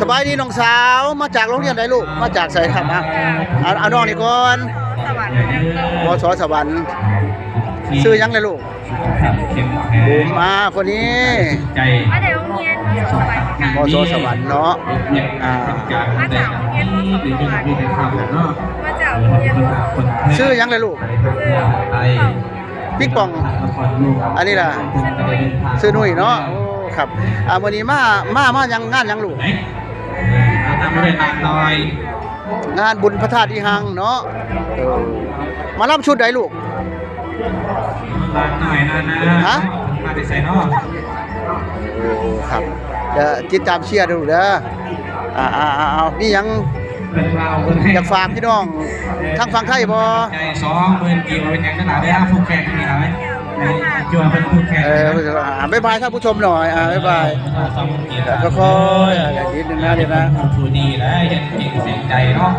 สบายดีน้องสาวมาจากโรงเรียนใดลูกมาจากไสครับเอาน้องนี่ก่อนวสสวรรค์ชื่อยังเลยลูกบูมมาคนนี้มาจากโรงเรียนวสสวรรค์ วสสวรรค์เนาะมาจากโรงเรียนวสสวรรค์มาจากโรงเรียนวสสวรรค์ชื่อยังเลยลูกปิ๊กปองอันนี้ล่ะชื่อนุ่ยเนาะโอ้ครับมื้อนี้มายังงานยังลูกงานบุญพระธาตุอีหังเนาะมารับชุดใดลูกฮะมาได้ใส่เนาะโอ้ครับเดี๋ยวติดตามเชียร์ดูเด้อเอานี่ยังอยากฝากพี่น้องทางฝั่งไทยบ่ใจ20,000กีบเป็นยังขนาดได้ผู้แข่งนี่ครับจั่วเป็นผู้แข่งบ๊ายบายท่านผู้ชมหน่อยบ๊ายบายค่อยๆอย่างนิดนึงนะเดี๋ยวนะผู้ดีและเห็นจริงเสียงใจเนาะ